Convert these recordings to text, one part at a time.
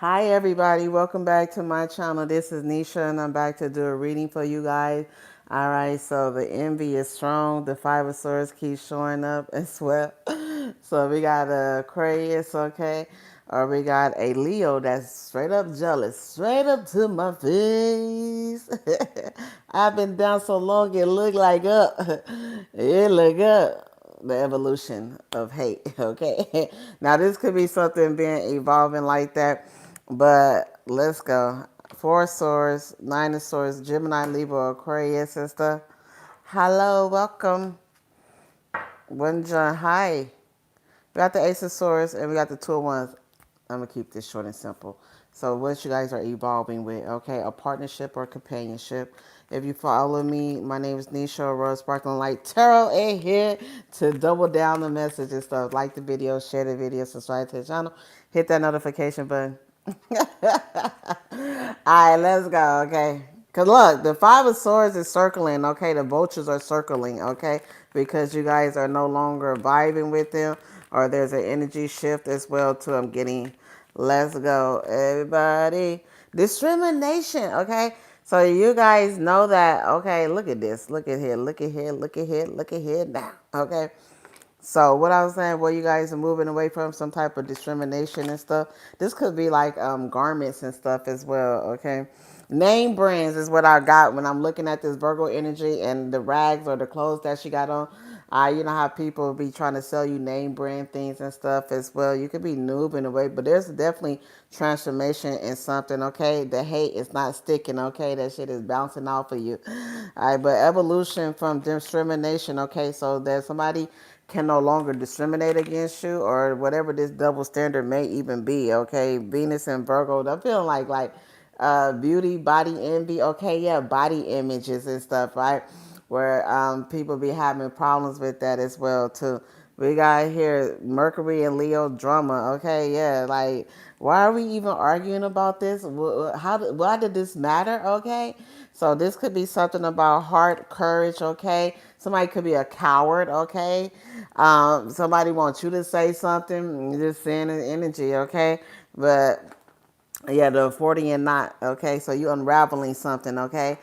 Hi everybody, welcome back to my channel. This is Nisha and I'm back to do a reading for you guys. Alright, so the envy is strong. The Five of Swords keeps showing up as well. So we got a Aquarius, okay? Or we got a Leo that's straight up jealous. Straight up to my face. I've been down so long it look like up. It look up. The evolution of hate, okay? Now this could be something being evolving like that. But let's go. Four of Swords, Nine of Swords, Gemini, Libra, Aquarius, and stuff. Hello, welcome. One John, hi. We got the Ace of Swords and we got the Two of Wands. I'm gonna keep this short and simple. So what you guys are evolving with, okay? A partnership or companionship. If you follow me, my name is Nisha, Aurora Sparkling Light Tarot, and here to double down the message and stuff. Like the video, share the video, subscribe to the channel, hit that notification button. Alright, let's go, okay? Because look, the Five of Swords is circling, okay? The vultures are circling, okay? Because you guys are no longer vibing with them, or there's an energy shift as well, too. I'm getting, let's go, everybody. Discrimination, okay? So you guys know that, okay? Look at this. Look at here. Look at here. Look at here. Look at here now, okay? So what I was saying, well, you guys are moving away from some type of discrimination and stuff. This could be like garments and stuff as well, okay? Name brands is what I got when I'm looking at this Virgo energy and the rags or the clothes that she got on. You know how people be trying to sell you name brand things and stuff as well. You could be noob in a way, but there's definitely transformation in something, okay? The hate is not sticking, okay? That shit is bouncing off of you. All right, but evolution from discrimination, okay? So there's somebody can no longer discriminate against you or whatever this double standard may even be, okay? Venus and Virgo, I'm feeling like beauty, body envy, okay? Yeah, body images and stuff, right? Where people be having problems with that as well, too. We got here Mercury and Leo drama, okay? Yeah, like, why are we even arguing about this? Why did this matter, okay? So this could be something about heart, courage, okay? Somebody could be a coward, okay? Somebody wants you to say something, you're just saying the energy, okay? But yeah, the 40 and not, okay? So you unraveling something, okay?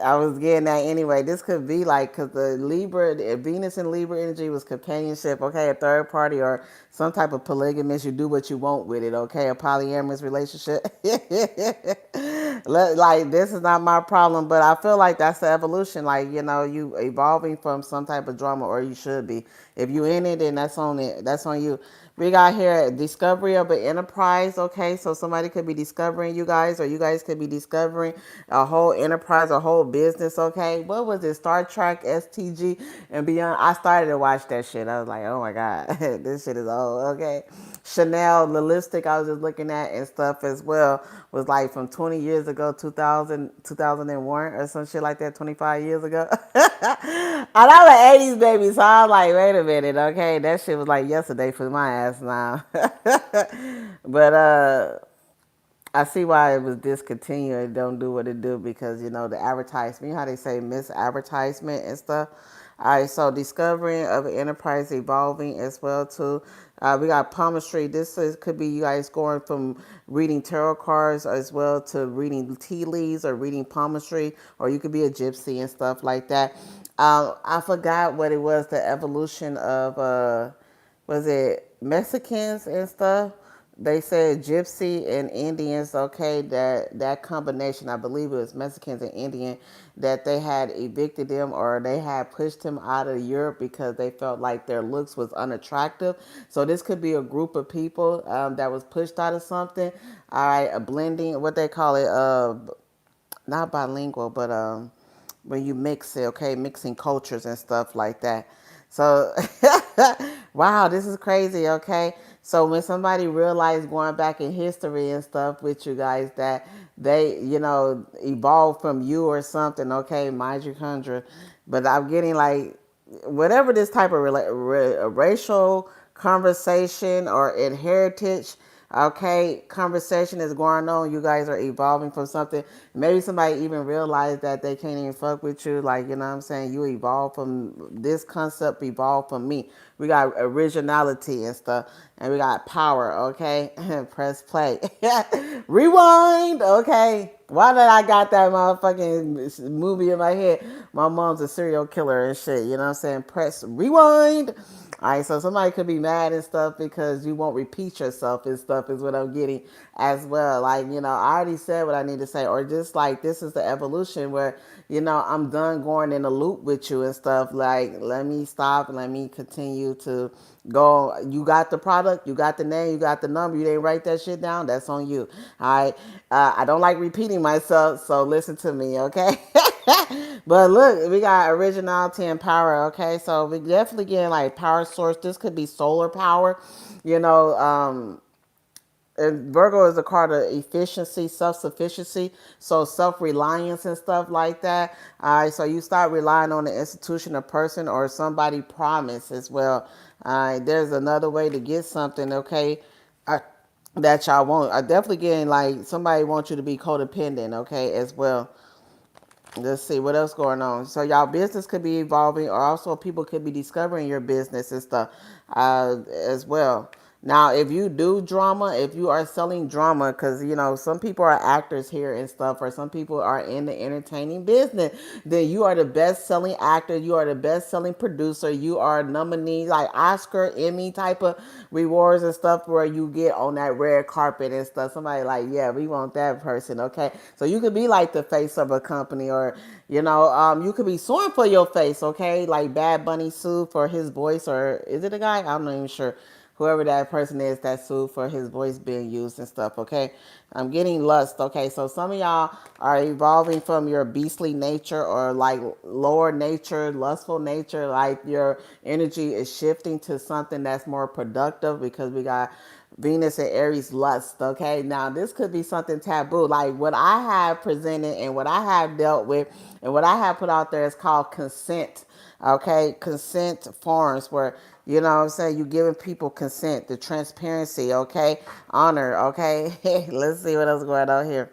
I was getting that anyway. This could be like, because the Venus and Libra energy was companionship, okay? A third party or some type of polygamous. You do what you want with it, okay? A polyamorous relationship. Like, this is not my problem, but I feel like that's the evolution. Like, you know, you evolving from some type of drama, or you should be. If you in it, then that's on it. That's on you. We got here discovery of an enterprise, okay? So somebody could be discovering you guys, or you guys could be discovering a whole enterprise, a whole business, okay? What was it? Star Trek, STG, and beyond. I started to watch that shit. I was like, oh my God, this shit is old, okay? Chanel, the lipstick I was just looking at and stuff as well was like from 20 years ago, 2000, 2001 or some shit like that, 25 years ago. And I'm an 80s baby, so I was like, wait a minute, okay? That shit was like yesterday for my ass now. But I see why it was discontinued and don't do what it do because, you know, the advertisement, you know how they say misadvertisement and stuff. All right, so discovering of an enterprise evolving as well too. We got palmistry. Could be you guys going from reading tarot cards as well to reading tea leaves or reading palmistry, or you could be a gypsy and stuff like that. I forgot what it was. The evolution of was it Mexicans and stuff? They said Gypsy and Indians, okay, that combination, I believe it was Mexicans and Indian, that they had evicted them or they had pushed them out of Europe because they felt like their looks was unattractive. So this could be a group of people that was pushed out of something. All right, a blending, what they call it, not bilingual, but when you mix it, okay, mixing cultures and stuff like that. So, wow, this is crazy, okay? So when somebody realized going back in history and stuff with you guys that they, you know, evolved from you or something, okay, mitochondria. But I'm getting like, whatever this type of racial conversation or inheritance, Okay, conversation is going on. You guys are evolving from something. Maybe somebody even realized that they can't even fuck with you. Like, you know what I'm saying? You evolve from this concept, evolve from me. We got originality and stuff. And we got power, okay? Press play. Rewind, okay? Why did I got that motherfucking movie in my head? My mom's a serial killer and shit. You know what I'm saying? Press rewind. All right, so somebody could be mad and stuff because you won't repeat yourself and stuff is what I'm getting as well. Like, you know, I already said what I need to say, or just like this is the evolution where, you know, I'm done going in a loop with you and stuff. Like, let me stop and let me continue to go. You got the product, you got the name, you got the number, you didn't write that shit down, that's on you. All right, I don't like repeating myself, so listen to me, okay? But look, we got originality and power, okay? So we definitely getting like power source. This could be solar power, you know. And Virgo is a card of efficiency, self-sufficiency, so self-reliance and stuff like that. All right, so you start relying on the institution, a person, or somebody promise as well. All right, there's another way to get something, okay? I, that y'all want. I definitely getting like somebody wants you to be codependent, okay, as well. Let's see what else going on. So y'all business could be evolving, or also people could be discovering your business and stuff as well. Now, if you do drama, if you are selling drama, because you know some people are actors here and stuff, or some people are in the entertaining business, then you are the best selling actor, you are the best selling producer, you are a nominee like Oscar, Emmy type of rewards and stuff where you get on that red carpet and stuff. Somebody like, yeah, we want that person, okay? So you could be like the face of a company, or you know, you could be suing for your face, okay? Like Bad Bunny sued for his voice, or is it a guy? I'm not even sure whoever that person is that sued for his voice being used and stuff, okay? I'm getting lust, okay? So some of y'all are evolving from your beastly nature or like lower nature, lustful nature, like your energy is shifting to something that's more productive because we got Venus and Aries lust, okay? Now, this could be something taboo. Like what I have presented and what I have dealt with and what I have put out there is called consent, okay? Consent forms where, you know what I'm saying, you giving people consent, the transparency, okay? Honor, okay? Let's see what else going on here.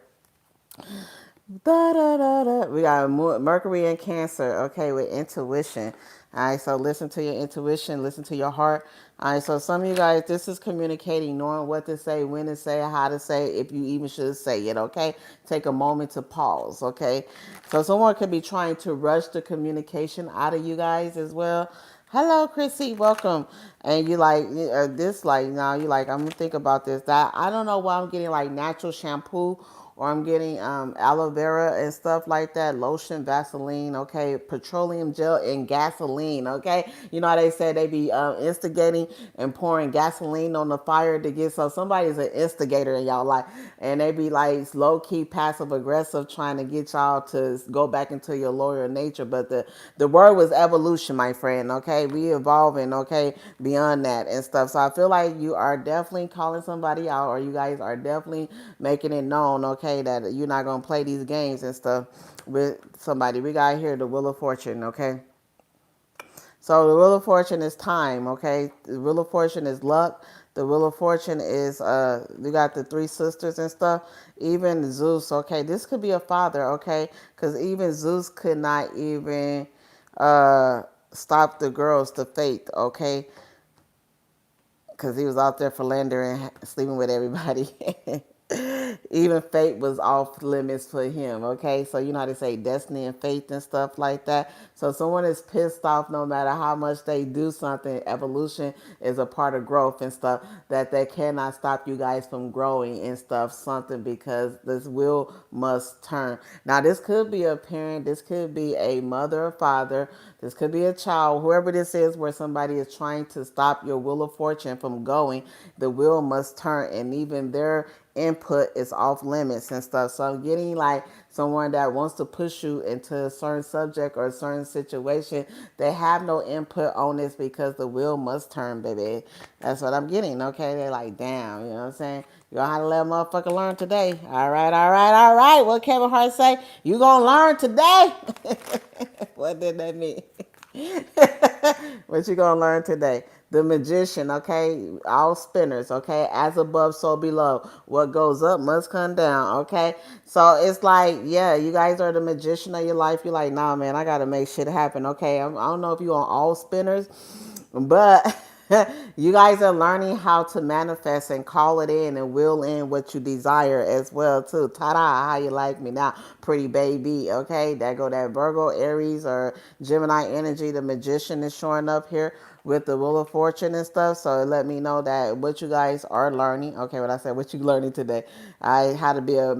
Da, da, da, da. We got Mercury and Cancer, okay, with intuition. All right, so listen to your intuition, listen to your heart. All right, so some of you guys, this is communicating, knowing what to say, when to say, how to say, if you even should say it, okay? Take a moment to pause, okay? So someone could be trying to rush the communication out of you guys as well. Hello, Chrissy, welcome. And you like this, like now you like, I'm gonna think about this. That I don't know why I'm getting like natural shampoo or I'm getting aloe vera and stuff like that, lotion, Vaseline, okay, petroleum gel and gasoline, okay. You know how they say they be instigating and pouring gasoline on the fire to get, so somebody's an instigator in y'all life, and they be like low key passive aggressive trying to get y'all to go back into your lower nature. But the word was evolution, my friend, okay. We evolving, okay, beyond that and stuff. So I feel like you are definitely calling somebody out, or you guys are definitely making it known, okay, that you're not gonna play these games and stuff with somebody. We got here the Wheel of Fortune, okay. So the Wheel of Fortune is time, okay. The Wheel of Fortune is luck. The Wheel of Fortune is you got the three sisters and stuff. Even Zeus, okay. This could be a father, okay, because even Zeus could not even stop the girls to faith, okay, because he was out there philandering, sleeping with everybody. Even fate was off limits for him, okay? So you know how they say destiny and fate and stuff like that. So someone is pissed off no matter how much they do something. Evolution is a part of growth and stuff, that they cannot stop you guys from growing and stuff, something, because this wheel must turn. Now this could be a parent, this could be a mother or father, this could be a child, whoever this is, where somebody is trying to stop your wheel of fortune from going. The wheel must turn, and even their input is off limits and stuff. So I'm getting like someone that wants to push you into a certain subject or a certain situation. They have no input on this because the wheel must turn, baby. That's what I'm getting, okay? They're like, damn, you know what I'm saying? You gonna have to let a motherfucker learn today. All right, all right, all right. What Kevin Hart say? You gonna learn today? What did that mean? What you gonna learn today? The Magician, okay? All spinners, okay? As above, so below. What goes up must come down, okay? So it's like, yeah, you guys are the magician of your life. You're like, nah, man, I got to make shit happen, okay? I don't know if you on all spinners, but you guys are learning how to manifest and call it in and will in what you desire as well too. Ta-da, how you like me now, pretty baby. Okay, that go that Virgo, Aries, or Gemini energy. The Magician is showing up here with the Wheel of Fortune and stuff. So it let me know that what you guys are learning. Okay, what I said, what you learning today. I had to be a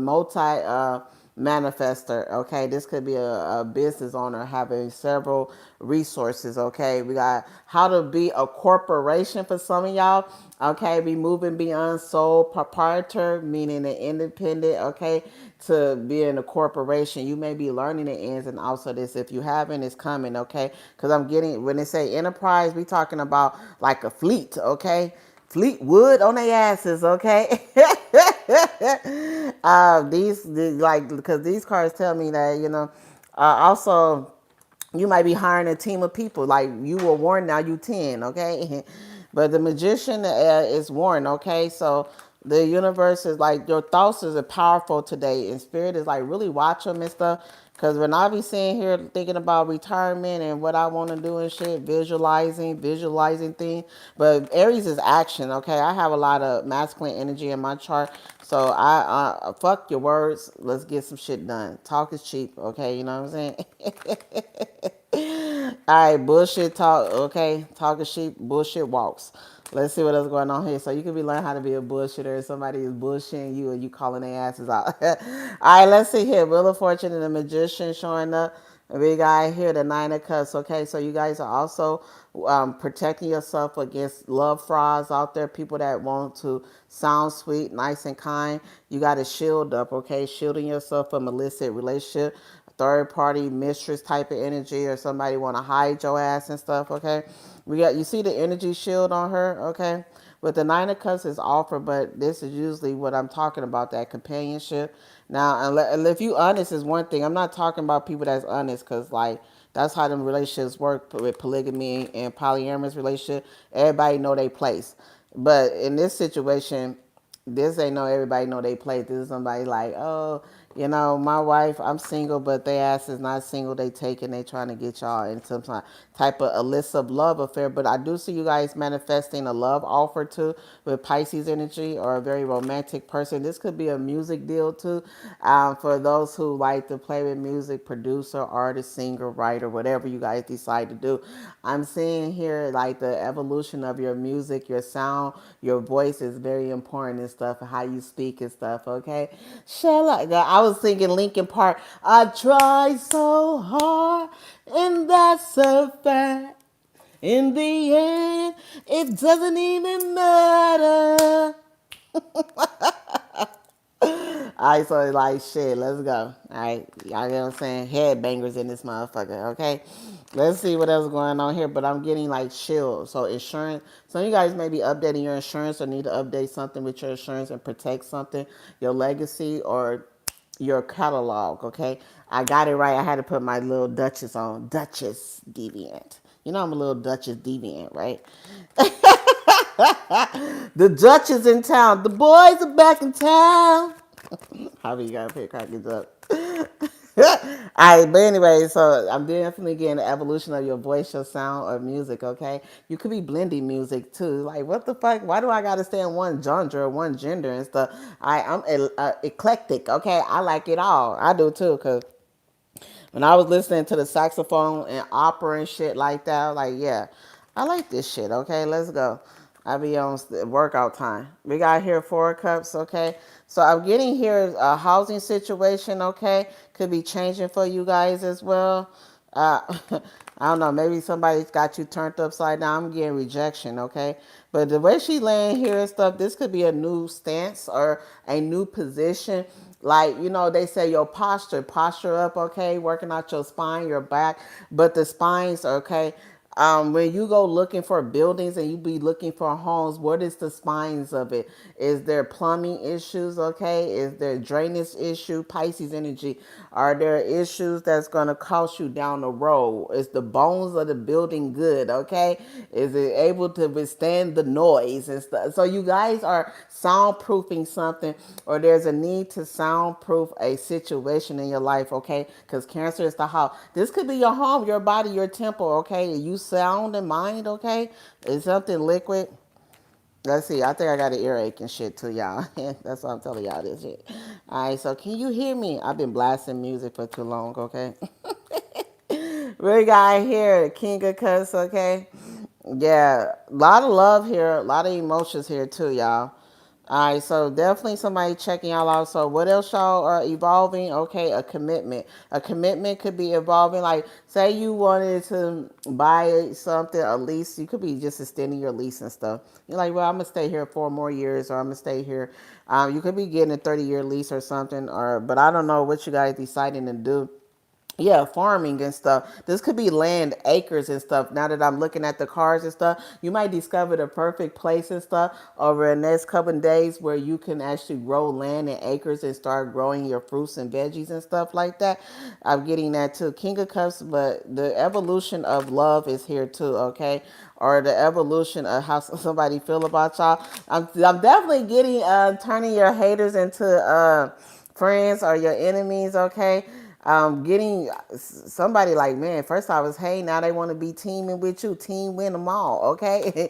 manifester. Okay, this could be a business owner having several resources. Okay, we got how to be a corporation for some of y'all. Okay, be moving beyond sole proprietor, meaning an independent. Okay, to being a corporation, you may be learning the ins and outs of this. If you haven't, it's coming. Okay, because I'm getting when they say enterprise, we talking about like a fleet. Okay, Fleetwood on their asses, okay? These like because these cards tell me that also you might be hiring a team of people. Like you were warned, now you 10, okay? But the Magician is warned, okay? So the universe is like your thoughts is powerful today, and spirit is like really watch them and stuff. Because when I be sitting here thinking about retirement and what I want to do and shit, visualizing things. But Aries is action, okay? I have a lot of masculine energy in my chart. So I fuck your words. Let's get some shit done. Talk is cheap, okay? You know what I'm saying? All right, bullshit talk, okay? Talk is cheap, bullshit walks. Let's see what else going on here. So you could be learning how to be a bullshitter. Somebody is bullshitting you and you calling their asses out. All right, let's see here. Wheel of Fortune and the Magician showing up. We got here the Nine of Cups. Okay, so you guys are also protecting yourself against love frauds out there. People that want to sound sweet, nice and kind. You got to shield up. Okay, shielding yourself from illicit relationship, third party mistress type of energy, or somebody want to hide your ass and stuff. Okay, we got you see the energy shield on her. Okay, with the Nine of Cups is offered, but this is usually what I'm talking about, that companionship. Now, and if you honest is one thing. I'm not talking about people that's honest, because like that's how them relationships work with polygamy and polyamorous relationship. Everybody know their place, but in this situation, this ain't no everybody know they place. This is somebody like, oh, my wife, I'm single, but they ass is not single. They taking, they trying to get y'all in some type of illicit love affair. But I do see you guys manifesting a love offer too with Pisces energy, or a very romantic person. This could be a music deal too, for those who like to play with music, producer, artist, singer, writer, whatever you guys decide to do. I'm seeing here like the evolution of your music, your sound, your voice is very important and stuff, how you speak and stuff, okay? I was thinking Linkin Park. I try so hard, and that's a fact. In the end, it doesn't even matter. Alright, so like shit, let's go. Alright, y'all know what I'm saying? Headbangers in this motherfucker, okay? Let's see what else going on here, but I'm getting like shield. So insurance. Some of you guys may be updating your insurance or need to update something with your insurance and protect something, your legacy or your catalog, okay? I got it right. I had to put my little Duchess on. Duchess Deviant. You know I'm a little Duchess Deviant, right? The Duchess in town. The boys are back in town. How you gotta pick crackers up? Alright, but anyway, so I'm definitely getting the evolution of your voice, your sound, or music, okay? You could be blending music too. Like, what the fuck? Why do I gotta stay in one genre or one gender and stuff? I'm eclectic, okay? I like it all. I do too, because when I was listening to the saxophone and opera and shit like that, I was like, yeah, I like this shit. Okay, let's go. I be on workout time. We got here 4 cups. Okay, so I'm getting here a housing situation. Okay, could be changing for you guys as well. Uh, I don't know. Maybe somebody's got you turned upside down. I'm getting rejection. Okay, but the way she laying here and stuff, this could be a new stance or a new position. Like, they say your posture up, okay, working out your spine, your back, but the spines, okay, When you go looking for buildings and you be looking for homes, what is the spines of it? Is there plumbing issues? Okay, is there drainage issue? Pisces energy. Are there issues that's gonna cost you down the road? Is the bones of the building good? Okay, is it able to withstand the noise and stuff? So you guys are soundproofing something, or there's a need to soundproof a situation in your life. Okay, because Cancer is the house. This could be your home, your body, your temple. Okay, you sound and mind. Okay, is something liquid. Let's see. I think I got an earache and shit too, y'all. That's why I'm telling y'all this shit. All right, so can you hear me? I've been blasting music for too long. Okay. We got here, King of Cups. Okay. Yeah, a lot of love here, a lot of emotions here too, y'all. All right, so definitely somebody checking y'all out. So what else y'all are evolving? Okay, a commitment. A commitment could be evolving. Like, say you wanted to buy something, a lease. You could be just extending your lease and stuff. You're like, well, I'm gonna stay here 4 more years, or I'm gonna stay here. You could be getting a 30-year lease or something, or but I don't know what you guys deciding to do. Yeah, farming and stuff. This could be land, acres and stuff. Now that I'm looking at the cars and stuff, you might discover the perfect place and stuff over the next couple of days where you can actually grow land and acres and start growing your fruits and veggies and stuff like that. I'm getting that too. King of Cups, but the evolution of love is here too, okay? Or the evolution of how somebody feel about y'all. I'm definitely getting turning your haters into friends or your enemies, okay? Getting somebody like, man, first I was, hey, now they want to be teaming with you, team win them all, okay?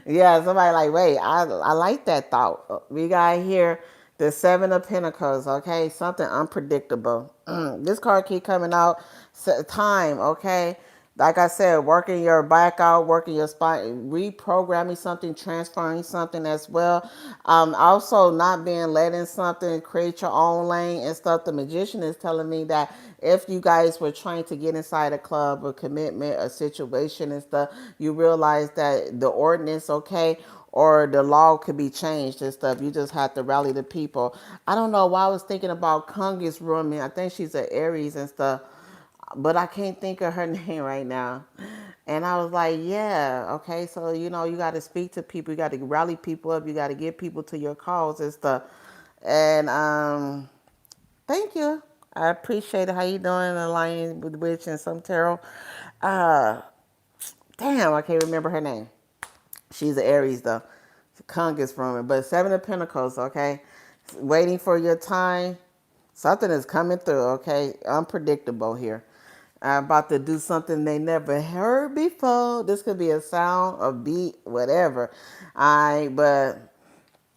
Yeah, somebody like, wait, I like that thought. We got here the Seven of Pentacles, okay? Something unpredictable. This card keep coming out. Time, okay? Like I said, working your back out, working your spine, reprogramming something, transferring something as well. Also, not being led in something, create your own lane and stuff. The magician is telling me that if you guys were trying to get inside a club, a commitment, a situation and stuff, you realize that the ordinance, okay, or the law could be changed and stuff. You just have to rally the people. I don't know why I was thinking about Congress woman. I think she's an Aries and stuff, but I can't think of her name right now. And I was like, yeah, okay, so you got to speak to people, you got to rally people up, you got to get people to your cause and stuff. And thank you. I appreciate it. How you doing, the Lion with Witch and some tarot? Uh, damn, I can't remember her name. She's an Aries though. Congress woman, but Seven of Pentacles, okay? Waiting for your time. Something is coming through, okay? Unpredictable here. I'm about to do something they never heard before. This could be a sound, a beat, whatever. But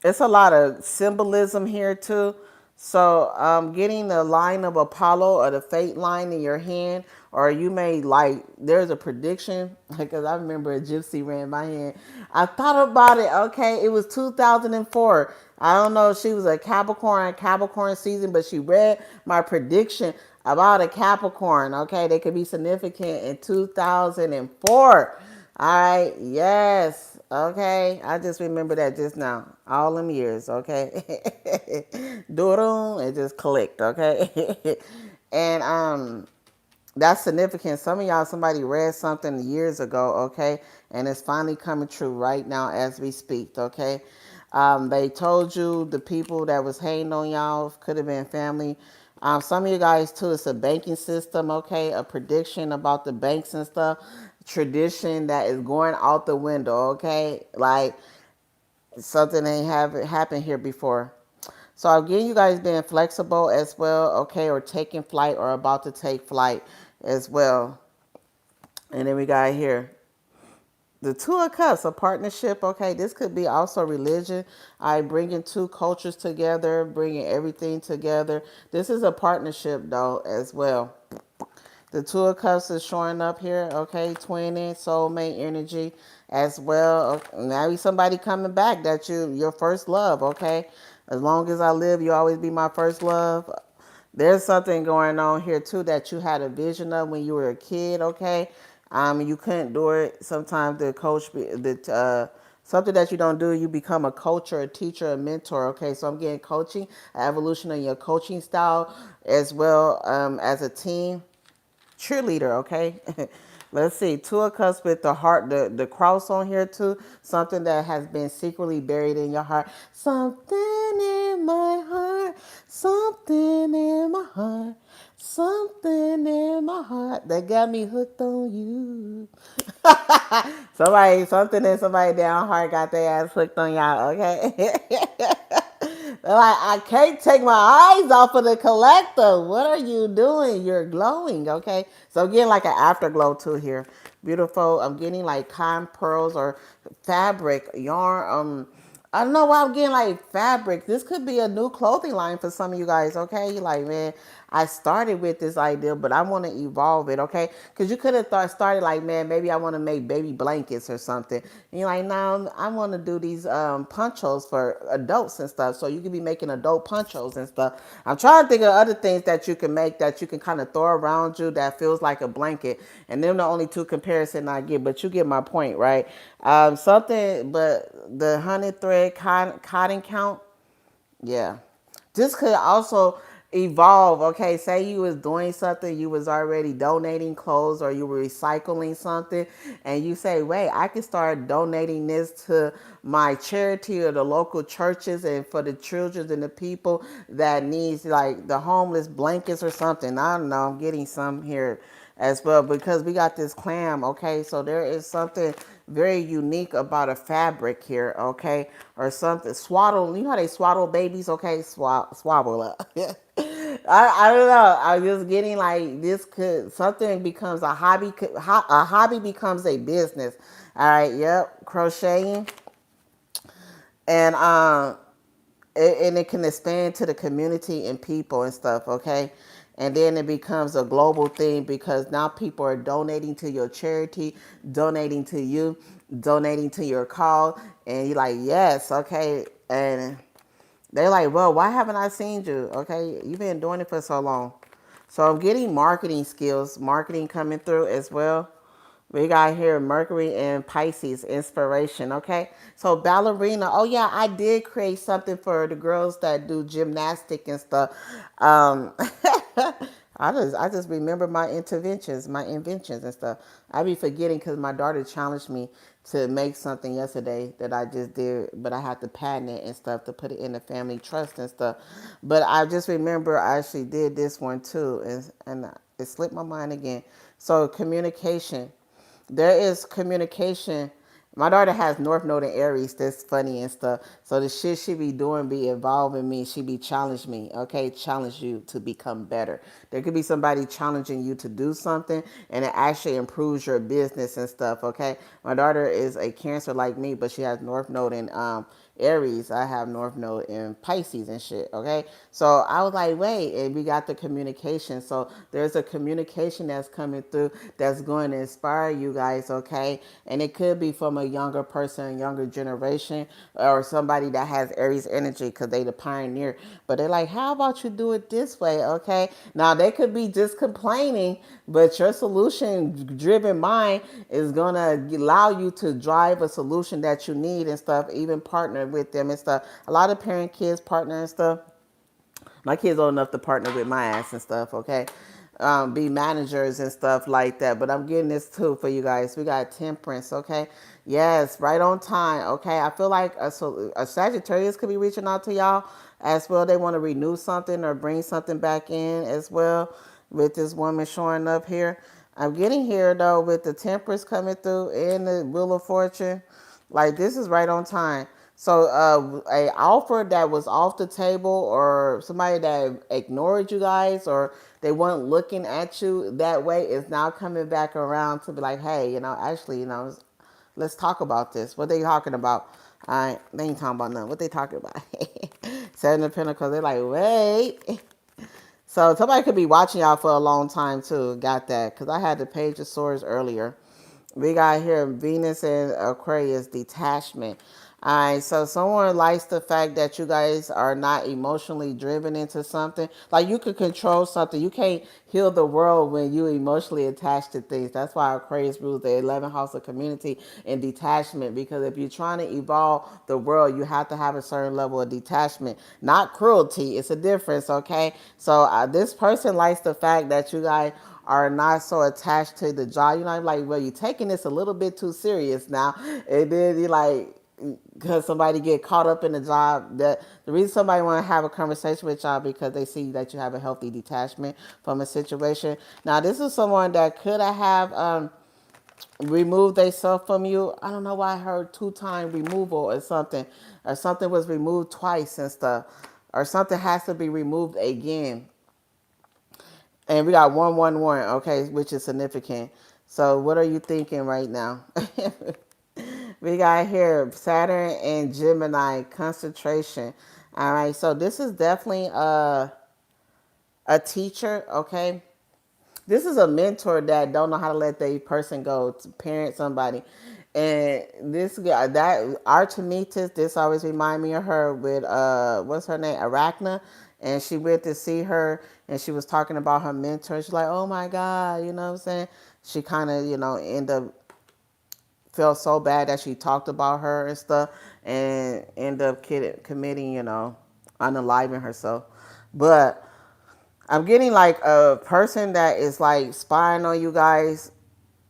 it's a lot of symbolism here too. So getting the line of Apollo or the fate line in your hand, or you may like, there's a prediction, because I remember a gypsy ran my hand. I thought about it, okay, it was 2004. I don't know if she was a Capricorn season, but she read my prediction about a Capricorn, okay? They could be significant in 2004. All right, yes, okay. I just remember that just now. All them years, okay. Do it just clicked, okay. And that's significant. Some of y'all, somebody read something years ago, okay, and it's finally coming true right now as we speak, okay. They told you the people that was hating on y'all could have been family. Some of you guys too, it's a banking system, okay, a prediction about the banks and stuff, tradition that is going out the window, okay, like something ain't happened here before. So again, you guys being flexible as well, okay, or taking flight or about to take flight as well. And then we got here the Two of Cups, a partnership. Okay, this could be also religion. Bringing two cultures together, bringing everything together. This is a partnership though as well. The Two of Cups is showing up here, okay? Twinning, soulmate energy as well. Now somebody coming back that your first love, okay? As long as I live, you always be my first love. There's something going on here too that you had a vision of when you were a kid, okay? You couldn't do it. Sometimes the coach, something that you don't do, you become a coach or a teacher, a mentor, okay? So I'm getting coaching, evolution in your coaching style as well as a team cheerleader, okay? Let's see, Two of Cups with the heart, the cross on here too. Something that has been secretly buried in your heart. Something in my heart, something in my heart, something in my heart that got me hooked on you. Something in somebody down heart got their ass hooked on y'all, okay? They're like, I can't take my eyes off of the collector. What are you doing? You're glowing, okay? So I'm getting like an afterglow too here. Beautiful. I'm getting like cotton pearls or fabric, yarn. I don't know why I'm getting like fabric. This could be a new clothing line for some of you guys, okay? You're like, man, I started with this idea, but I want to evolve it, okay? Because you could have started like, man, maybe I want to make baby blankets or something. And you're like, no, I want to do these ponchos for adults and stuff. So you could be making adult ponchos and stuff. I'm trying to think of other things that you can make that you can kind of throw around you that feels like a blanket. And them the only two comparisons I get, but you get my point, right? Something, but the honey thread cotton count, yeah. This could also evolve. Okay, say you was doing something, you was already donating clothes or you were recycling something, and you say, wait, I can start donating this to my charity or the local churches and for the children and the people that needs like the homeless blankets or something. I don't know. I'm getting some here as well because we got this clam, okay? So there is something very unique about a fabric here, okay? Or something, swaddle, you know how they swaddle babies, okay? Swabble up. I don't know. I'm just getting like this could, something becomes a hobby, a hobby becomes a business. All right, yep, crocheting. And and it can expand to the community and people and stuff, okay? And then it becomes a global thing because now people are donating to your charity, donating to you, donating to your cause, and you're like, yes, okay. And they're like, well, why haven't I seen you? Okay, you've been doing it for so long. So I'm getting marketing skills, marketing coming through as well. We got here Mercury and Pisces, inspiration, okay? So ballerina, oh yeah, I did create something for the girls that do gymnastic and stuff. Um, I just remember my interventions, my inventions and stuff. I be forgetting because my daughter challenged me to make something yesterday that I just did, but I had to patent it and stuff to put it in the family trust and stuff. But I just remember I actually did this one too, and it slipped my mind again. So communication, there is communication. My daughter has North Node and Aries. That's funny and stuff. So the shit she be doing be involving me. She be challenge me. Okay, challenge you to become better. There could be somebody challenging you to do something, and it actually improves your business and stuff. Okay, my daughter is a Cancer like me, but she has North Node and Aries. I have North Node in Pisces and shit. Okay, so I was like, wait, and we got the communication. So there's a communication that's coming through that's going to inspire you guys. Okay, and it could be from a younger person, younger generation, or somebody that has Aries energy because they the pioneer. But they're like, how about you do it this way? Okay, now they could be just complaining, but your solution driven mind is going to allow you to drive a solution that you need and stuff, even partner with them and stuff. A lot of parent kids partner and stuff. My kids old enough to partner with my ass and stuff, okay? Be managers and stuff like that. But I'm getting this too for you guys. We got temperance, okay? Yes, right on time, okay? I feel like a Sagittarius could be reaching out to y'all as well. They want to renew something or bring something back in as well with this woman showing up here. I'm getting here though with the temperance coming through and the wheel of fortune. Like this is right on time. So a offer that was off the table or somebody that ignored you guys or they weren't looking at you that way is now coming back around to be like, hey, actually, let's talk about this. What they talking about? All right, they ain't talking about nothing. What they talking about? Seven of Pentacles. They're like, wait. So somebody could be watching y'all for a long time too. Got that? Because I had the Page of Swords earlier. We got here Venus and Aquarius detachment. All right, so someone likes the fact that you guys are not emotionally driven into something. Like you could control something. You can't heal the world when you emotionally attached to things. That's why Aquarius rules the 11th house of community and detachment. Because if you're trying to evolve the world, you have to have a certain level of detachment. Not cruelty. It's a difference, okay? So this person likes the fact that you guys are not so attached to the job. You know, I'm like, well, you're taking this a little bit too serious now. And then you like, because somebody get caught up in the job, that the reason somebody want to have a conversation with y'all because they see that you have a healthy detachment from a situation. Now this is someone that could have removed themselves from you. I don't know why I heard 2-time removal or something was removed twice and stuff, or something has to be removed again. And we got 111, okay, which is significant. So what are you thinking right now? We got here Saturn and Gemini concentration. All right, so this is definitely a teacher, okay? This is a mentor that don't know how to let the person go to parent somebody. And this guy, that Artemis, this always remind me of her with what's her name, Arachna. And she went to see her and she was talking about her mentor. She's like, oh my God, you know what I'm saying? She kind of, end up felt so bad that she talked about her and stuff and end up committing, unaliving herself. But I'm getting like a person that is like spying on you guys.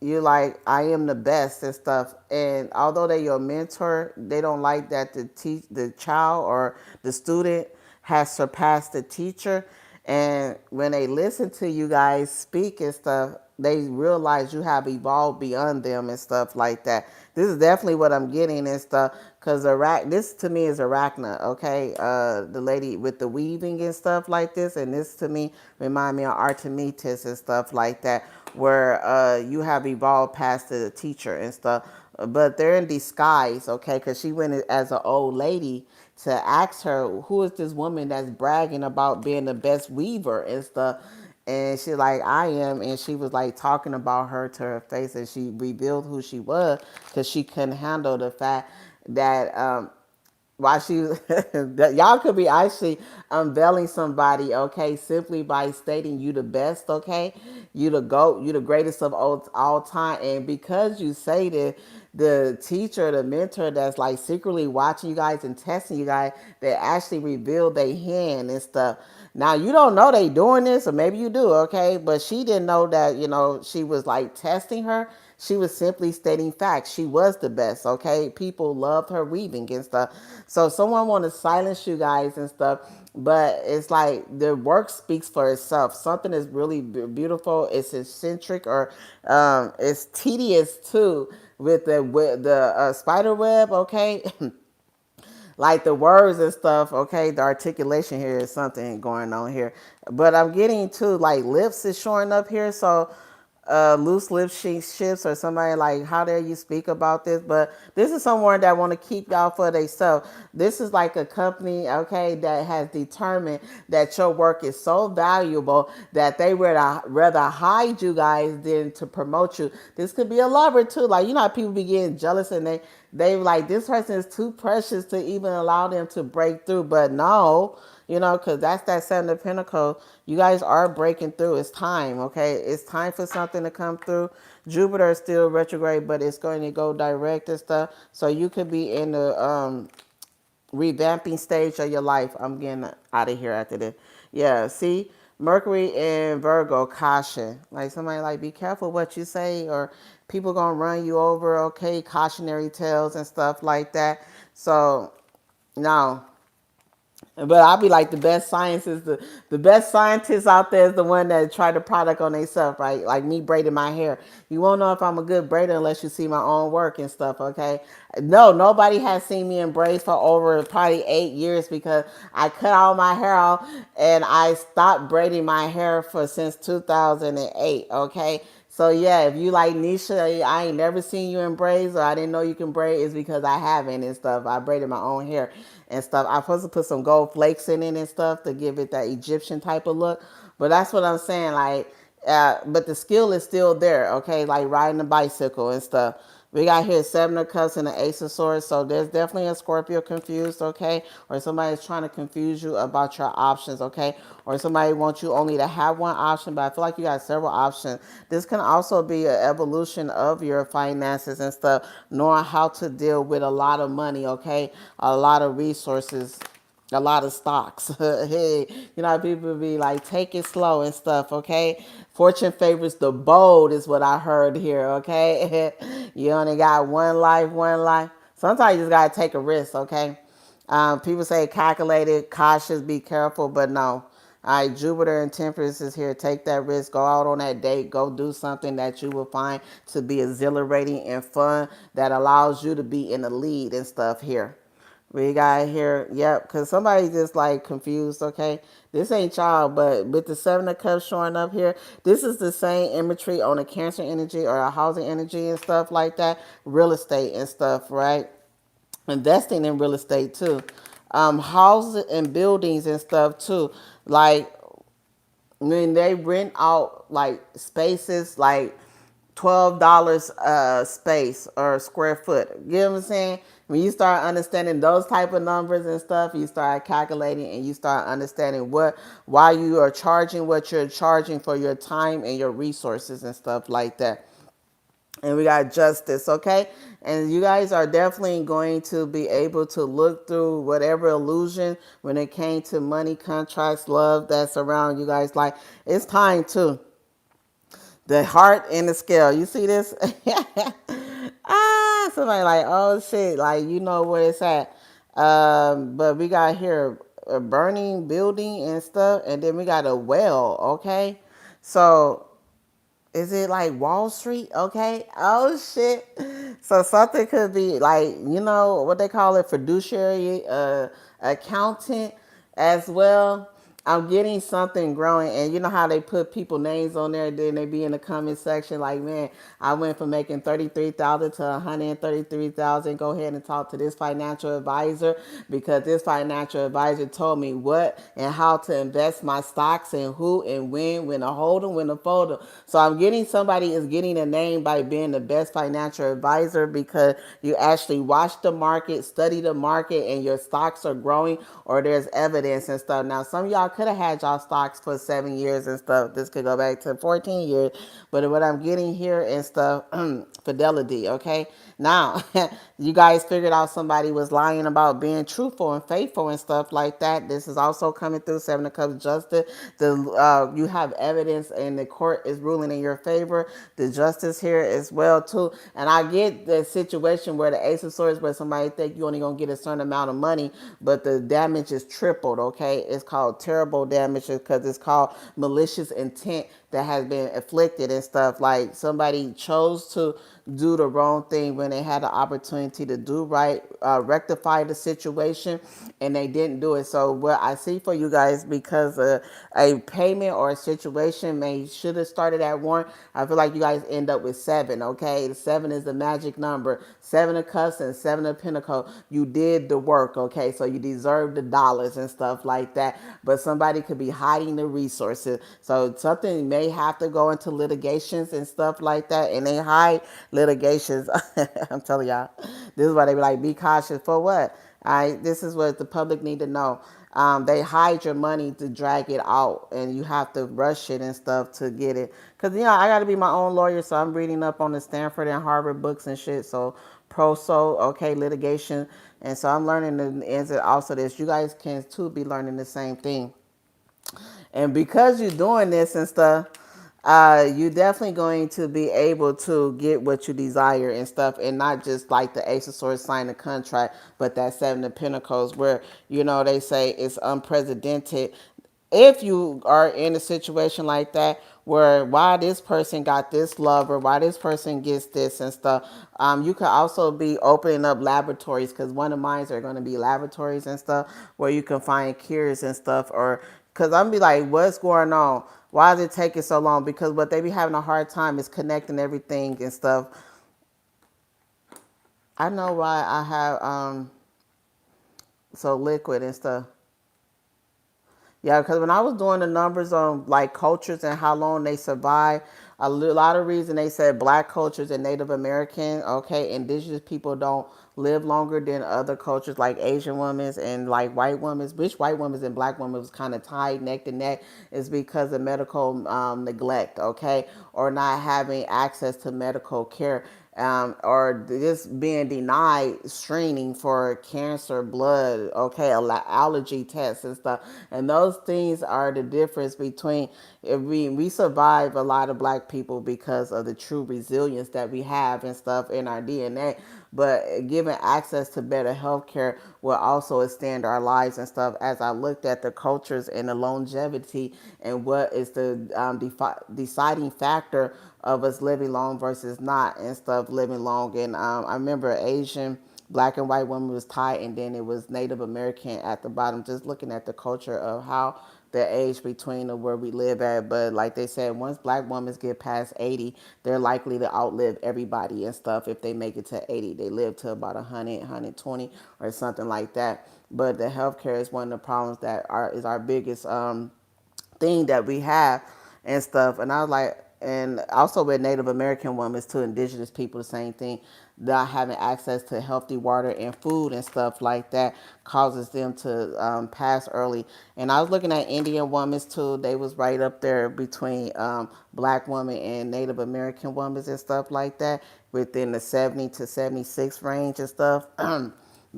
You like, I am the best and stuff. And although they're your mentor, they don't like that the child or the student has surpassed the teacher. And when they listen to you guys speak and stuff, they realize you have evolved beyond them and stuff like that. This is definitely what I'm getting and stuff. Because this to me is Arachna, okay? The lady with the weaving and stuff like this. And this to me remind me of Artemis and stuff like that, where you have evolved past the teacher and stuff. But they're in disguise, okay? Because she went as an old lady to ask her, who is this woman that's bragging about being the best weaver and stuff? And she's like, I am. And she was like talking about her to her face, and she revealed who she was because she couldn't handle the fact that while she that y'all could be actually unveiling somebody, okay, simply by stating you the best, okay, you the GOAT, you the greatest of all time. And because you say that, the teacher, the mentor that's like secretly watching you guys and testing you guys, they actually reveal their hand and stuff. Now you don't know they doing this, or maybe you do, okay, but she didn't know that, she was like testing her. She was simply stating facts. She was the best, okay? People loved her weaving and stuff. So someone want to silence you guys and stuff, but it's like the work speaks for itself. Something is really beautiful. It's eccentric, or it's tedious too, with the spider web, okay? Like the words and stuff, okay, the articulation here is something going on here. But I'm getting to like lips is showing up here, so loose lip shifts, or somebody like, how dare you speak about this? But this is someone that want to keep y'all for themselves. This is like a company, okay, that has determined that your work is so valuable that they would rather hide you guys than to promote you. This could be a lover too. Like, how people be getting jealous and they like, this person is too precious to even allow them to break through. But no, because that's that Seven of Pentacles. You guys are breaking through. It's time, okay? It's time for something to come through. Jupiter is still retrograde, but it's going to go direct and stuff. So you could be in the revamping stage of your life. I'm getting out of here after this. Yeah, see? Mercury and Virgo, caution. Like somebody like, be careful what you say, or people going to run you over, okay? Cautionary tales and stuff like that. So, now, but I'll be like, the best science is the best scientist out there is the one that try the product on themselves, right? Like me braiding my hair. You won't know if I'm a good braider unless you see my own work and stuff, okay? No, nobody has seen me in braids for over probably 8 years, because I cut all my hair off and I stopped braiding my hair for since 2008, okay? So yeah, if you like Nisha, I ain't never seen you in braids, or I didn't know you can braid, is because I haven't and stuff. I braided my own hair and stuff. I'm supposed to put some gold flakes in it and stuff to give it that Egyptian type of look. But that's what I'm saying. Like, but the skill is still there, okay? Like riding a bicycle and stuff. We got here Seven of Cups and the Ace of Swords. So there's definitely a Scorpio confused, okay? Or somebody's trying to confuse you about your options, okay? Or somebody wants you only to have one option, but I feel like you got several options. This can also be an evolution of your finances and stuff, knowing how to deal with a lot of money, okay? A lot of resources a lot of stocks. Hey, you know, people be like, take it slow and stuff, okay? Fortune favors the bold is what I heard here, okay? You only got one life, one life. Sometimes you just gotta take a risk, okay? People say calculated, cautious, be careful, but no. All right, Jupiter and Temperance is here. Take that risk. Go out on that date. Go do something that you will find to be exhilarating and fun that allows you to be in the lead and stuff here. We got here, yep, because somebody just like confused, okay? This ain't y'all, but with the Seven of Cups showing up here, this is the same imagery on a Cancer energy or a housing energy and stuff like that, real estate and stuff, right? Investing in real estate too. Houses and buildings and stuff too. Like when they rent out like spaces like $12 a space or a square foot. You know what I'm saying? When you start understanding those type of numbers and stuff, you start calculating and you start understanding why you are charging what you're charging for your time and your resources and stuff like that. And we got justice, okay? And you guys are definitely going to be able to look through whatever illusion when it came to money, contracts, love that's around you guys. Like, it's time to the heart and the scale. You see this? Somebody like, oh shit, like you know where it's at. But we got here a burning building and stuff, and then we got a well. Okay, so is it like Wall Street? Okay. Oh shit. So something could be like, you know, what they call it, fiduciary accountant as well. I'm getting something growing, and you know how they put people names on there, then they be in the comment section like, man, I went from making 33,000 to 133,000. Go ahead and talk to this financial advisor because this financial advisor told me what and how to invest my stocks and who and when to hold them, when to fold them. So I'm getting somebody is getting a name by being the best financial advisor because you actually watch the market, study the market, and your stocks are growing or there's evidence and stuff. Now, some of y'all could have had y'all stocks for 7 years and stuff. This could go back to 14 years. But what I'm getting here and stuff, fidelity, okay? Now, you guys figured out somebody was lying about being truthful and faithful and stuff like that. This is also coming through Seven of Cups justice. You have evidence and the court is ruling in your favor. The justice here as well too. And I get the situation where the Ace of Swords, where somebody think you only gonna get a certain amount of money, but the damage is tripled. Okay, it's called terrible damage because it's called malicious intent that has been afflicted and stuff. Like somebody chose to do the wrong thing when they had the opportunity to do right, rectify the situation, and they didn't do it. So what I see for you guys, because a payment or a situation may should have started at 1, I feel like you guys end up with 7. Okay, the 7 is the magic number. 7 of Cups and 7 of Pentacles. You did the work. Okay, so you deserve the dollars and stuff like that. But somebody could be hiding the resources. So something may have to go into litigations and stuff like that, and they hide litigations. I'm telling y'all, this is why they be like, be cautious for what? This is what the public need to know. They hide your money to drag it out, and you have to rush it and stuff to get it. Cause you know I got to be my own lawyer, so I'm reading up on the Stanford and Harvard books and shit. So okay, litigation, and so I'm learning the ins and outs of this. You guys can too be learning the same thing. And because you're doing this and stuff, you're definitely going to be able to get what you desire and stuff, and not just like the Ace of Swords sign a contract, but that Seven of Pentacles where, you know, they say it's unprecedented. If you are in a situation like that, where why this person got this lover, why this person gets this and stuff, you could also be opening up laboratories, because one of mine are going to be laboratories and stuff where you can find cures and stuff. Or because I'm be like, what's going on? Why is it taking so long? Because what they be having a hard time is connecting everything and stuff. I know why I have so liquid and stuff. Yeah, because when I was doing the numbers on like cultures and how long they survive, a lot of reason they said black cultures and Native American, okay, indigenous people don't live longer than other cultures like Asian women and like white women, which white women and black women was kind of tied neck to neck, is because of medical neglect, okay, or not having access to medical care. or just being denied screening for cancer, blood, okay, allergy tests and stuff. And those things are the difference between, if we survive, a lot of black people, because of the true resilience that we have and stuff in our DNA. But giving access to better health care will also extend our lives and stuff. As I looked at the cultures and the longevity and what is the deciding factor of us living long versus not and stuff, living long. And I remember Asian, black and white woman was tied, and then it was Native American at the bottom, just looking at the culture of how the age between of where we live at. But like they said, once black women get past 80, they're likely to outlive everybody and stuff. If they make it to 80, they live to about 100, 120 or something like that. But the healthcare is one of the problems that is our biggest thing that we have and stuff. And I was like, and also with Native American women too, indigenous people, the same thing. Not having access to healthy water and food and stuff like that causes them to pass early. And I was looking at Indian women too. They was right up there between black women and Native American women and stuff like that, within the 70 to 76 range and stuff.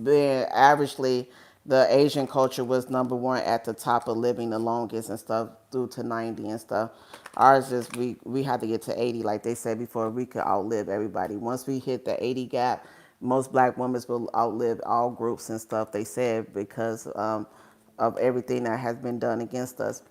Being averagely, the Asian culture was number one at the top of living the longest and stuff, through to 90 and stuff. Ours is, we had to get to 80, like they said before, we could outlive everybody. Once we hit the 80 gap, most black women will outlive all groups and stuff, they said, because of everything that has been done against us.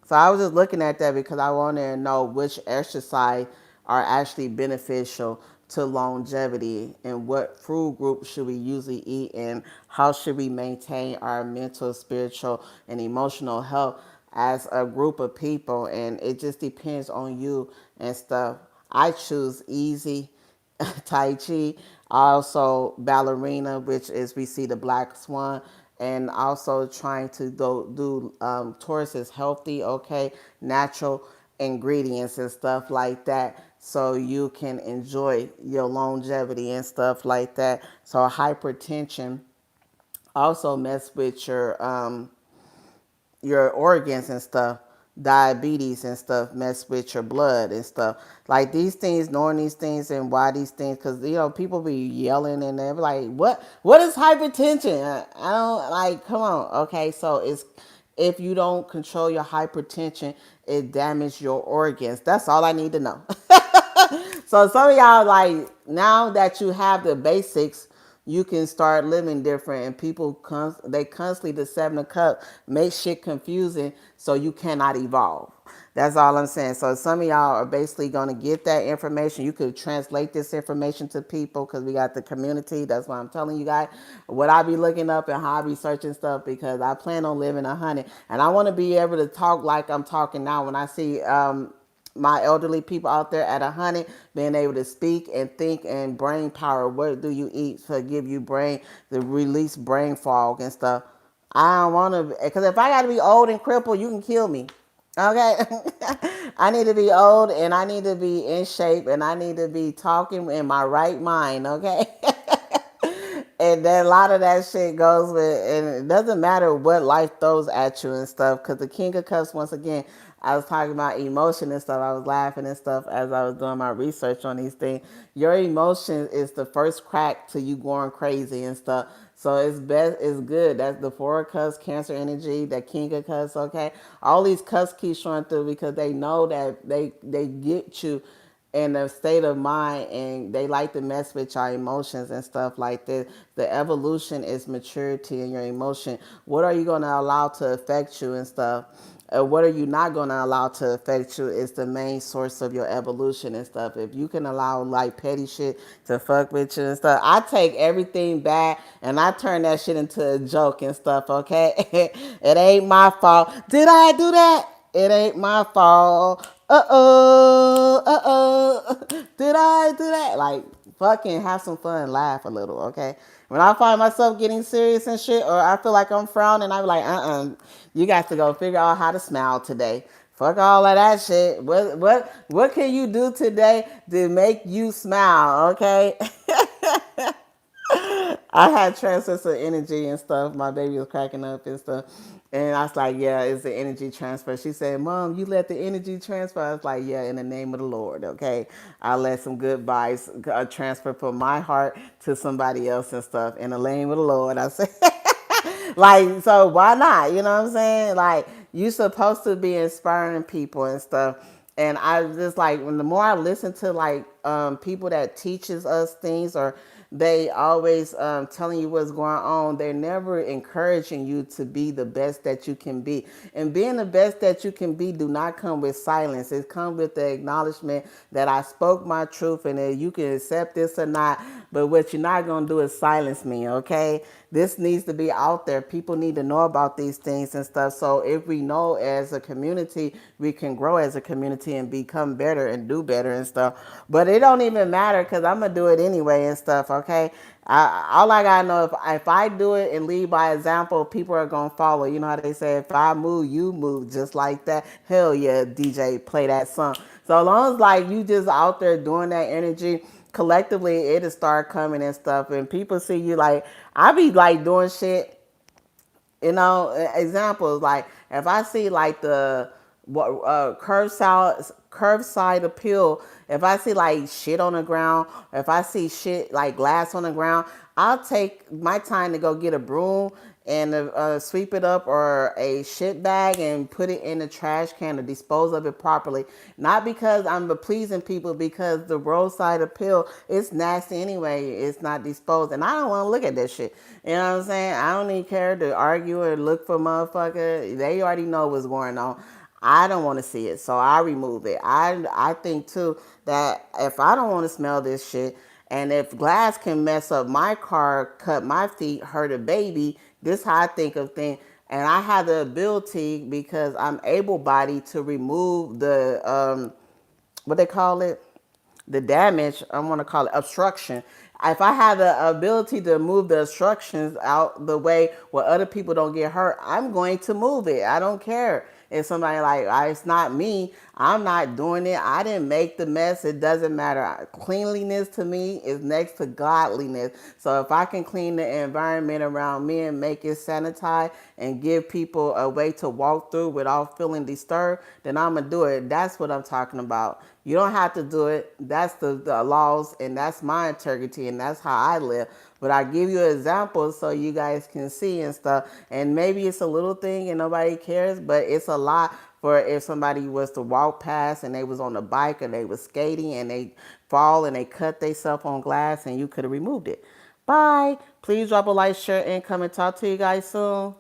So I was just looking at that because I wanted to know which exercise are actually beneficial to longevity, and what food group should we usually eat, and how should we maintain our mental, spiritual, and emotional health as a group of people. And it just depends on you and stuff. I choose easy, Tai Chi, also ballerina, which is, we see the black swan, and also trying to do towards is healthy, okay, natural ingredients and stuff like that, so you can enjoy your longevity and stuff like that. So hypertension also mess with your organs and stuff. Diabetes and stuff mess with your blood and stuff. Like these things, knowing these things and why these things, because people be yelling and they're like, what is hypertension? I don't, like, come on, okay. So it's, if you don't control your hypertension, it damages your organs. That's all I need to know. So some of y'all, like, now that you have the basics, you can start living different. And people they constantly, the 7 of Cups make shit confusing, so you cannot evolve. That's all I'm saying. So some of y'all are basically going to get that information. You could translate this information to people, because we got the community. That's why I'm telling you guys what I be looking up and how I be searching stuff, because I plan on living 100, and I want to be able to talk like I'm talking now. When I see my elderly people out there at 100, being able to speak and think, and brain power. What do you eat to give you brain, to release brain fog and stuff? I don't want to, because if I got to be old and crippled, you can kill me. Okay. I need to be old, and I need to be in shape, and I need to be talking in my right mind. Okay. And then a lot of that shit goes with, and it doesn't matter what life throws at you and stuff, because the King of Cups, once again, I was talking about emotion and stuff. I was laughing and stuff as I was doing my research on these things. Your emotion is the first crack to you going crazy and stuff. So it's best, it's good. That's the 4 of Cups, Cancer energy, that King of Cups, okay? All these cups keep showing through, because they know that they get you in a state of mind, and they like to mess with your emotions and stuff like this. The evolution is maturity in your emotion. What are you going to allow to affect you and stuff? What are you not going to allow to affect you is the main source of your evolution and stuff. If you can allow like petty shit to fuck with you and stuff, I take everything back and I turn that shit into a joke and stuff, okay? It ain't my fault. Did I do that? It ain't my fault. Did I do that? Like, fucking have some fun, laugh a little, okay? When I find myself getting serious and shit, or I feel like I'm frowning, I'm like, you got to go figure out how to smile today. Fuck all of that shit. What can you do today to make you smile, okay? I had transfers of energy and stuff. My baby was cracking up and stuff. And I was like, yeah, it's the energy transfer. She said, Mom, you let the energy transfer? I was like, yeah, in the name of the Lord, okay? I let some good vibes transfer from my heart to somebody else and stuff. In the name of the Lord, I said, like, so why not? You know what I'm saying? Like, you supposed to be inspiring people and stuff. And I just like, when the more I listen to like people that teaches us things, or they always telling you what's going on, they're never encouraging you to be the best that you can be. And being the best that you can be do not come with silence. It comes with the acknowledgement that I spoke my truth, and that you can accept this or not, but what you're not going to do is silence me, okay? This needs to be out there. People need to know about these things and stuff. So if we know as a community, we can grow as a community and become better and do better and stuff. But it don't even matter, because I'm gonna do it anyway and stuff. Okay, all I gotta know, if I do it and lead by example, people are gonna follow. You know how they say, if I move, you move, just like that. Hell yeah, DJ, play that song. So as long as like you just out there doing that energy, collectively it'll start coming and stuff, and people see you. Like, I be like doing shit, examples, like if I see like the curbside appeal, if I see like shit on the ground, if I see shit like glass on the ground, I'll take my time to go get a broom and sweep it up, or a shit bag, and put it in the trash can to dispose of it properly. Not because I'm pleasing people, because the roadside appeal, it's nasty anyway. It's not disposed, and I don't want to look at this shit. You know what I'm saying? I don't even care to argue or look for motherfucker. They already know what's going on. I don't want to see it, so I remove it. I think too that if I don't want to smell this shit, and if glass can mess up my car, cut my feet, hurt a baby, this how I think of things. And I have the ability, because I'm able-bodied, to remove the what they call it, the damage. I want to call it obstruction. If I have the ability to move the obstructions out the way where other people don't get hurt, I'm going to move it. I don't care if somebody like, it's not me, I'm not doing it, I didn't make the mess, it doesn't matter. Cleanliness to me is next to godliness. So if I can clean the environment around me and make it sanitized and give people a way to walk through without feeling disturbed, then I'm gonna do it. That's what I'm talking about. You don't have to do it. That's the laws, and that's my integrity, and that's how I live. But I give you examples so you guys can see and stuff. And maybe it's a little thing and nobody cares, but it's a lot for if somebody was to walk past and they was on a bike, or they was skating and they fall and they cut themselves on glass, and you could have removed it. Bye. Please drop a like, share, and come and talk to you guys soon.